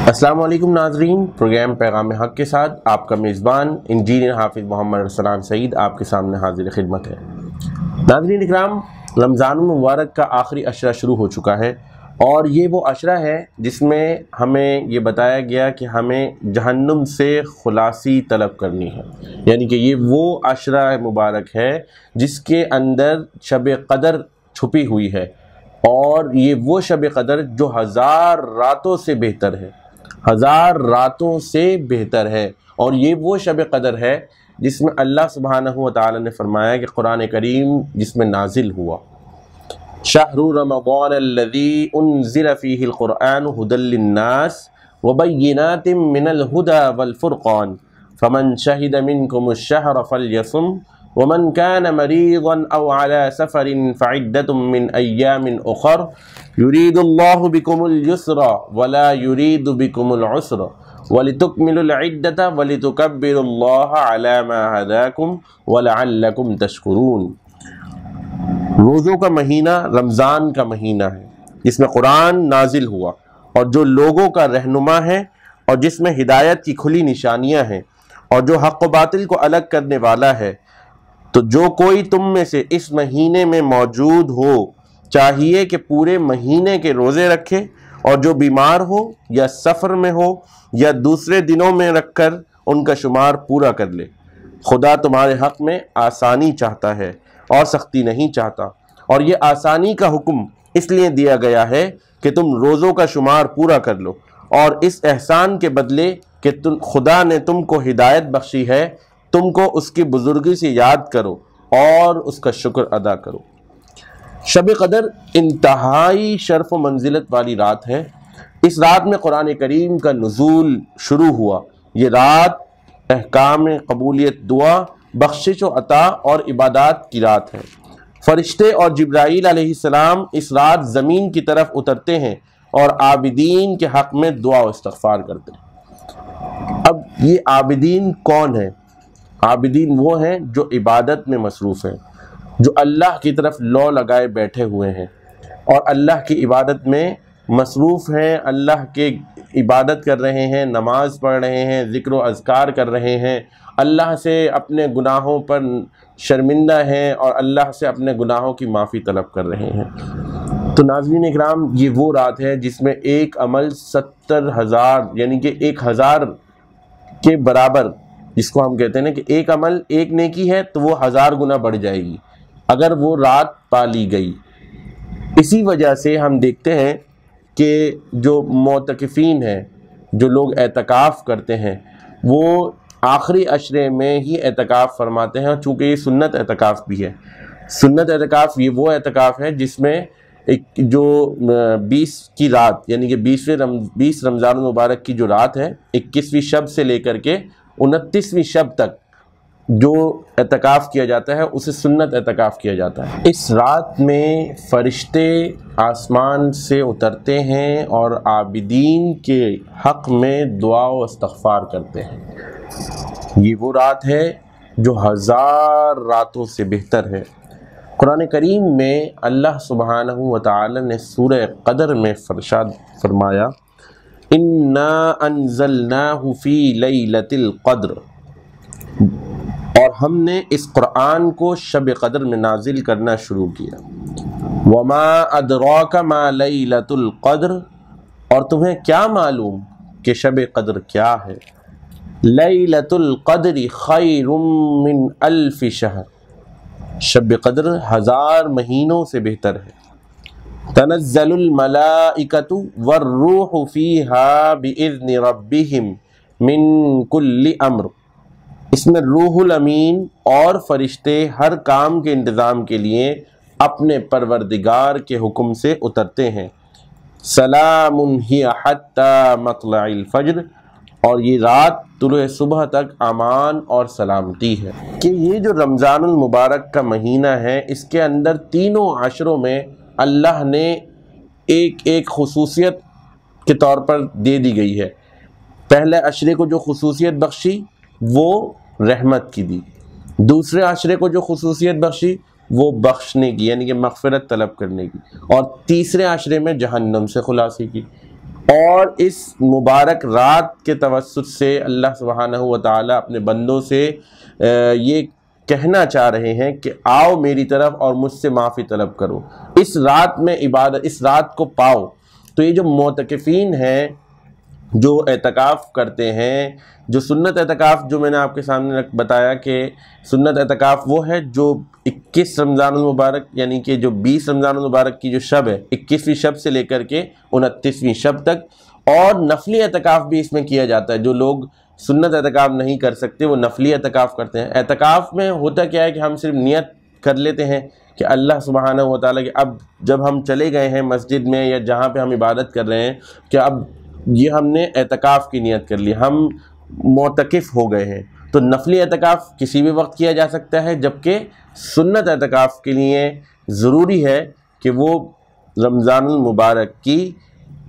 السلام علیکم ناظرین، پروگرام پیغام حق کے ساتھ آپ کا میزبان انجینئر حافظ محمد ارسلان سعید آپ کے سامنے حاضر خدمت ہے۔ ناظرین اکرام، رمضان المبارک کا آخری عشرہ شروع ہو چکا ہے اور یہ وہ عشرہ ہے جس میں ہمیں یہ بتایا گیا کہ ہمیں جہنم سے خلاصی طلب کرنی ہے، یعنی کہ یہ وہ عشرہ مبارک ہے جس کے اندر شب قدر چھپی ہوئی ہے، اور یہ وہ شب قدر جو 1000 راتوں سے بہتر ہے، 1000 راتوں سے بہتر ہے۔ اور یہ وہ شب قدر ہے جس میں اللہ سبحانہ و تعالی نے فرمایا کہ قرآن کریم جس میں نازل ہوا، شہر رمضان الذی انزل فیہ القرآن ھدی للناس وبینات من الھدی والفرقان فمن شہد منکم الشہر فلیصم ومن كان مريضا أو على سفر فعدة من أيام أخر يريد الله بكم اليسر ولا يريد بكم العسر ولتكملوا العدة ولتكبروا الله على ما هداكم ولعلكم تشكرون۔ روزوں کا مہینہ رمضان کا مہینہ ہے جس میں قرآن نازل ہوا اور جو لوگوں کا رہنما ہے اور جس میں ہدایت کی کھلی نشانیاں ہیں اور جو حق و باطل کو الگ کرنے والا ہے۔ تو جو کوئی تم میں سے اس مہینے میں موجود ہو چاہیے کہ پورے مہینے کے روزے رکھے، اور جو بیمار ہو یا سفر میں ہو یا دوسرے دنوں میں رکھ کر ان کا شمار پورا کر لے۔ خدا تمہارے حق میں آسانی چاہتا ہے اور سختی نہیں چاہتا، اور یہ آسانی کا حکم اس لیے دیا گیا ہے کہ تم روزوں کا شمار پورا کر لو، اور اس احسان کے بدلے کہ خدا نے تم کو ہدایت بخشی ہے، تم کو اس کی بزرگی سے یاد کرو اور اس کا شکر ادا کرو۔ شب قدر انتہائی شرف و منزلت والی رات ہے۔ اس رات میں قرآن کریم کا نزول شروع ہوا۔ یہ رات احکام قبولیت، دعا، بخشش و عطا اور عبادات کی رات ہے۔ فرشتے اور جبرائیل علیہ السلام اس رات زمین کی طرف اترتے ہیں اور عابدین کے حق میں دعا و استغفار کرتے ہیں۔ اب یہ عابدین کون ہیں؟ عابدین وہ ہیں جو عبادت میں مصروف ہیں، جو اللہ کی طرف لو لگائے بیٹھے ہوئے ہیں اور اللہ کی عبادت میں مصروف ہیں، اللہ کے عبادت کر رہے ہیں، نماز پڑھ رہے ہیں، ذکر و اذکار کر رہے ہیں، اللہ سے اپنے گناہوں پر شرمندہ ہیں اور اللہ سے اپنے گناہوں کی معافی طلب کر رہے ہیں۔ تو ناظرین اکرام، یہ وہ رات ہے جس میں ایک عمل 70,000 یعنی کہ 1000 کے برابر، جس کو ہم کہتے ہیں نا کہ ایک عمل ایک نیکی ہے تو وہ 1000 گنا بڑھ جائے گی اگر وہ رات پا لی گئی۔ اسی وجہ سے ہم دیکھتے ہیں کہ جو معتکفین ہیں، جو لوگ اعتکاف کرتے ہیں، وہ آخری عشرے میں ہی اعتکاف فرماتے ہیں، چونکہ یہ سنت اعتکاف بھی ہے۔ سنت اعتکاف یہ وہ اعتکاف ہے جس میں جو 20 کی رات یعنی کہ 20 رمضان المبارک کی جو رات ہے، 21ویں شب سے لے کر کے 29ویں شب تک جو اعتکاف کیا جاتا ہے اسے سنت اعتکاف کیا جاتا ہے۔ اس رات میں فرشتے آسمان سے اترتے ہیں اور عابدین کے حق میں دعا و استغفار کرتے ہیں۔ یہ وہ رات ہے جو 1000 راتوں سے بہتر ہے۔ قرآن کریم میں اللہ سبحانہ و تعالی نے سورہ قدر میں ارشاد فرمایا، اِنَّا أَنزَلْنَاهُ فِي لَيْلَةِ الْقَدْرِ، اور ہم نے اس قرآن کو شب قدر میں نازل کرنا شروع کیا۔ وَمَا أَدْرَاكَ مَا لَيْلَةُ الْقَدْرِ، اور تمہیں کیا معلوم کہ شب قدر کیا ہے؟ لَيْلَةُ الْقَدْرِ خَيْرٌ مِّنْ أَلْفِ شَهْرٍ، شب قدر 1000 مہینوں سے بہتر ہے۔ تنزل الملائکۃ والروح فیہا بإذن ربہم من کل امر، اس میں روح الامین اور فرشتے ہر کام کے انتظام کے لیے اپنے پروردگار کے حکم سے اترتے ہیں۔ سلام ہی حتی مطلع الفجر، اور یہ رات طلوع صبح تک امان اور سلامتی ہے۔ کہ یہ جو رمضان المبارک کا مہینہ ہے، اس کے اندر تینوں عشروں میں اللہ نے ایک خصوصیت کے طور پر دے دی گئی ہے۔ پہلے عشرے کو جو خصوصیت بخشی وہ رحمت کی دی، دوسرے عشرے کو جو خصوصیت بخشی وہ بخشنے کی یعنی کہ مغفرت طلب کرنے کی، اور تیسرے عشرے میں جہنم سے خلاصی کی۔ اور اس مبارک رات کے توسط سے اللہ سبحانہ و تعالی اپنے بندوں سے یہ کہنا چاہ رہے ہیں کہ آؤ میری طرف اور مجھ سے معافی طلب کرو، اس رات میں عبادت، اس رات کو پاؤ۔ تو یہ جو معتکفین ہیں، جو اعتکاف کرتے ہیں، جو سنت اعتکاف، جو میں نے آپ کے سامنے بتایا کہ سنت اعتکاف وہ ہے جو 21 رمضان المبارک یعنی کہ جو 20 رمضان المبارک کی جو شب ہے، 21ویں شب سے لے کر کے 29ویں شب تک، اور نفلی اعتکاف بھی اس میں کیا جاتا ہے۔ جو لوگ سنت اعتکاف نہیں کر سکتے وہ نفلی اعتکاف کرتے ہیں۔ اعتکاف میں ہوتا کیا ہے کہ ہم صرف نیت کر لیتے ہیں کہ اللہ سبحانہ و تعالیٰ کہ اب جب ہم چلے گئے ہیں مسجد میں یا جہاں پہ ہم عبادت کر رہے ہیں کہ اب یہ ہم نے اعتکاف کی نیت کر لی، ہم معتکف ہو گئے ہیں۔ تو نفلی اعتکاف کسی بھی وقت کیا جا سکتا ہے، جبکہ سنت اعتکاف کے لیے ضروری ہے کہ وہ رمضان المبارک کی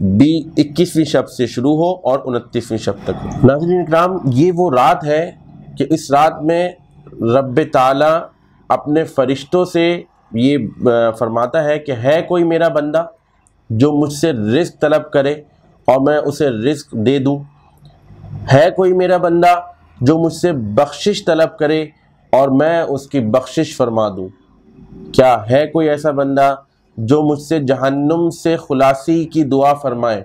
21ویں شب سے شروع ہو اور 29ویں شب تک ہو۔ ناظرین اکرام، یہ وہ رات ہے کہ اس رات میں رب تعالیٰ اپنے فرشتوں سے یہ فرماتا ہے کہ ہے کوئی میرا بندہ جو مجھ سے رزق طلب کرے اور میں اسے رزق دے دوں، ہے کوئی میرا بندہ جو مجھ سے بخشش طلب کرے اور میں اس کی بخشش فرما دوں، کیا ہے کوئی ایسا بندہ جو مجھ سے جہنم سے خلاصی کی دعا فرمائے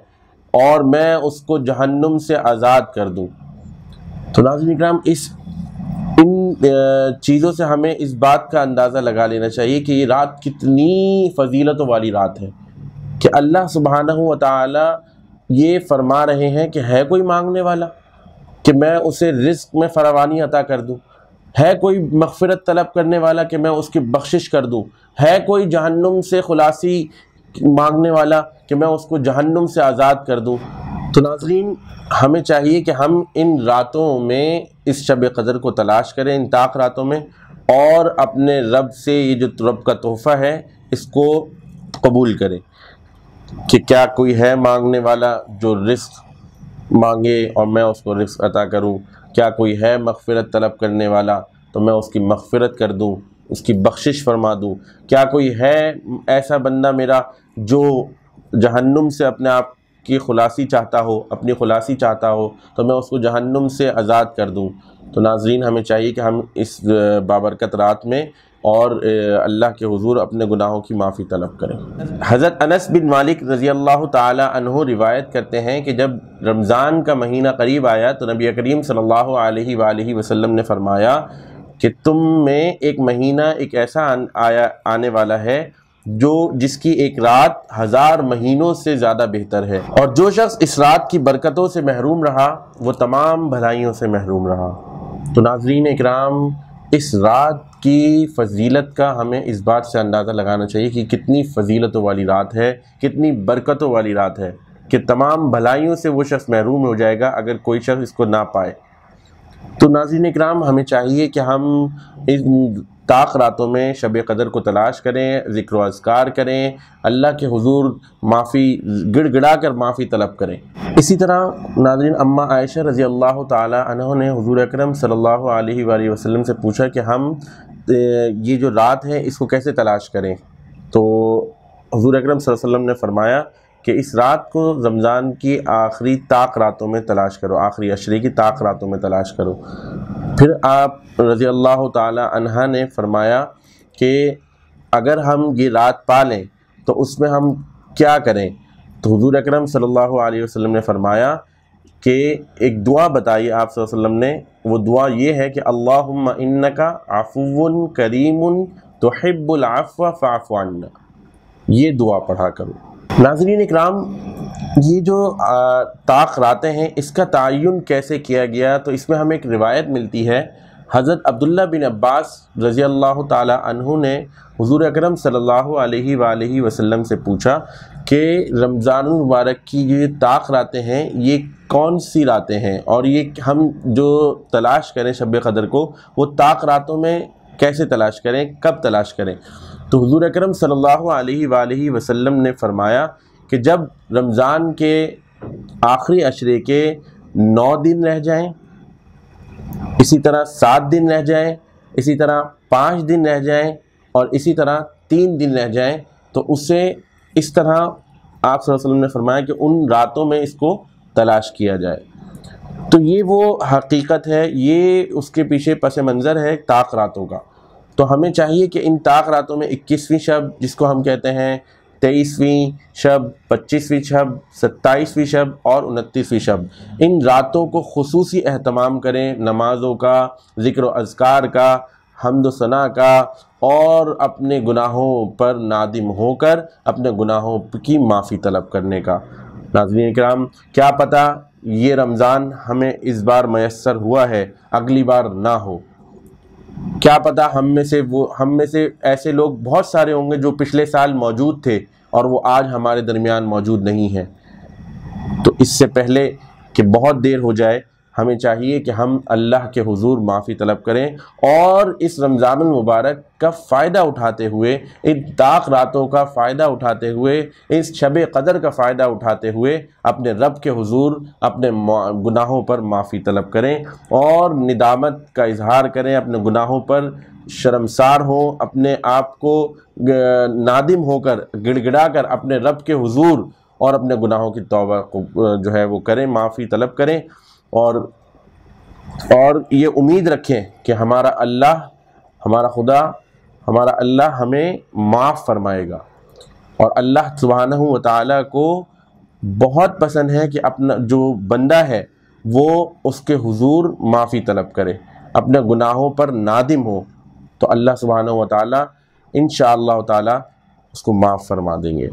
اور میں اس کو جہنم سے آزاد کر دوں۔ تو ناظرین اکرام، ان چیزوں سے ہمیں اس بات کا اندازہ لگا لینا چاہیے کہ یہ رات کتنی فضیلتوں والی رات ہے، کہ اللہ سبحانہ و تعالی یہ فرما رہے ہیں کہ ہے کوئی مانگنے والا کہ میں اسے رزق میں فراوانی عطا کر دوں، ہے کوئی مغفرت طلب کرنے والا کہ میں اس کی بخشش کر دوں، ہے کوئی جہنم سے خلاصی مانگنے والا کہ میں اس کو جہنم سے آزاد کر دوں۔ تو ناظرین، ہمیں چاہیے کہ ہم ان راتوں میں اس شب قدر کو تلاش کریں، ان طاق راتوں میں، اور اپنے رب سے یہ جو رب کا تحفہ ہے اس کو قبول کریں کہ کیا کوئی ہے مانگنے والا جو رزق مانگے اور میں اس کو رزق عطا کروں، کیا کوئی ہے مغفرت طلب کرنے والا تو میں اس کی مغفرت کر دوں، اس کی بخشش فرما دوں، کیا کوئی ہے ایسا بندہ میرا جو جہنم سے اپنے آپ کی خلاصی چاہتا ہو، اپنی خلاصی چاہتا ہو تو میں اس کو جہنم سے آزاد کر دوں۔ تو ناظرین، ہمیں چاہیے کہ ہم اس بابرکت رات میں اور اللہ کے حضور اپنے گناہوں کی معافی طلب کریں۔ حضرت انس بن مالک رضی اللہ تعالی عنہ روایت کرتے ہیں کہ جب رمضان کا مہینہ قریب آیا تو نبی کریم صلی اللہ علیہ وآلہ وسلم نے فرمایا کہ تم میں ایک مہینہ ایک ایسا آنے والا ہے جس کی ایک رات 1000 مہینوں سے زیادہ بہتر ہے، اور جو شخص اس رات کی برکتوں سے محروم رہا وہ تمام بھلائیوں سے محروم رہا۔ تو ناظرین اکرام، اس رات کی فضیلت کا ہمیں اس بات سے اندازہ لگانا چاہیے کہ کتنی فضیلتوں والی رات ہے، کتنی برکتوں والی رات ہے، کہ تمام بھلائیوں سے وہ شخص محروم ہو جائے گا اگر کوئی شخص اس کو نہ پائے۔ تو ناظرین اکرام، ہمیں چاہیے کہ ہم ان طاق راتوں میں شب قدر کو تلاش کریں، ذکر و اذکار کریں، اللہ کے حضور معافی گڑ گڑا کر معافی طلب کریں۔ اسی طرح ناظرین، اماں عائشہ رضی اللہ تعالی عنہ نے حضور اکرم صلی اللہ علیہ وآلہ وسلم سے پوچھا کہ ہم یہ جو رات ہے اس کو کیسے تلاش کریں؟ تو حضور اکرم صلی اللہ علیہ وسلم نے فرمایا کہ اس رات کو رمضان کی آخری طاق راتوں میں تلاش کرو، آخری عشرے کی طاق راتوں میں تلاش کرو۔ پھر آپ رضی اللہ تعالی عنہ نے فرمایا کہ اگر ہم یہ رات پا لیں تو اس میں ہم کیا کریں؟ تو حضور اکرم صلی اللہ علیہ وسلم نے فرمایا کہ ایک دعا بتائی آپ صلی اللہ علیہ وسلم نے، وہ دعا یہ ہے کہ اللہم انکا عفو کریم تحب العفو فاعف عنا، یہ دعا پڑھا کرو۔ ناظرین اکرام، یہ جو طاق راتیں ہیں اس کا تعین کیسے کیا گیا؟ تو اس میں ہمیں ایک روایت ملتی ہے، حضرت عبداللہ بن عباس رضی اللہ تعالی عنہ نے حضور اکرم صلی اللہ علیہ وآلہ وسلم سے پوچھا کہ رمضان المبارک کی یہ طاق راتیں ہیں یہ کون سی راتیں ہیں، اور یہ ہم جو تلاش کریں شب قدر کو وہ طاق راتوں میں کیسے تلاش کریں، کب تلاش کریں؟ تو حضور اکرم صلی اللہ علیہ وآلہ وسلم نے فرمایا کہ جب رمضان کے آخری عشرے کے 9 دن رہ جائیں، اسی طرح 7 دن رہ جائیں، اسی طرح 5 دن رہ جائیں، اور اسی طرح 3 دن رہ جائیں، تو اسے اس طرح آپ صلی اللہ علیہ وسلم نے فرمایا کہ ان راتوں میں اس کو تلاش کیا جائے۔ تو یہ وہ حقیقت ہے، یہ اس کے پیچھے پس منظر ہے طاق راتوں کا۔ تو ہمیں چاہیے کہ ان طاق راتوں میں 21ویں شب جس کو ہم کہتے ہیں، 23ویں شب، 25ویں شب، 27ویں شب اور 29ویں شب، ان راتوں کو خصوصی اہتمام کریں، نمازوں کا، ذکر و اذکار کا، حمد و ثنا کا، اور اپنے گناہوں پر نادم ہو کر اپنے گناہوں کی معافی طلب کرنے کا۔ ناظرین اکرام، کیا پتہ یہ رمضان ہمیں اس بار میسر ہوا ہے، اگلی بار نہ ہو۔ کیا پتہ ہم میں سے ایسے لوگ بہت سارے ہوں گے جو پچھلے سال موجود تھے اور وہ آج ہمارے درمیان موجود نہیں ہیں۔ تو اس سے پہلے کہ بہت دیر ہو جائے، ہمیں چاہیے کہ ہم اللہ کے حضور معافی طلب کریں اور اس رمضان المبارک کا فائدہ اٹھاتے ہوئے، ان طاق راتوں کا فائدہ اٹھاتے ہوئے، اس شب قدر کا فائدہ اٹھاتے ہوئے اپنے رب کے حضور اپنے گناہوں پر معافی طلب کریں اور ندامت کا اظہار کریں، اپنے گناہوں پر شرمسار ہوں، اپنے آپ کو نادم ہو کر گڑ گڑا کر اپنے رب کے حضور اور اپنے گناہوں کی توبہ کو جو ہے وہ کریں، معافی طلب کریں، اور یہ امید رکھیں کہ ہمارا اللہ، ہمارا خدا، ہمارا اللہ ہمیں معاف فرمائے گا۔ اور اللہ سبحانہ و تعالیٰ کو بہت پسند ہے کہ اپنا جو بندہ ہے وہ اس کے حضور معافی طلب کرے، اپنے گناہوں پر نادم ہو، تو اللہ سبحانہ و تعالیٰ انشاءاللہ تعالیٰ اس کو معاف فرما دیں گے۔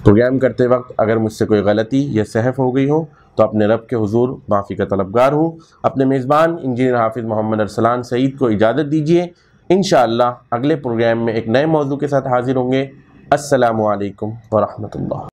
پروگرام کرتے وقت اگر مجھ سے کوئی غلطی یا سہو ہو گئی ہو تو اپنے رب کے حضور معافی کا طلبگار ہوں۔ اپنے میزبان انجینئر حافظ محمد ارسلان سعید کو اجازت دیجیے، انشاءاللہ اگلے پروگرام میں ایک نئے موضوع کے ساتھ حاضر ہوں گے۔ السلام علیکم ورحمۃ اللہ۔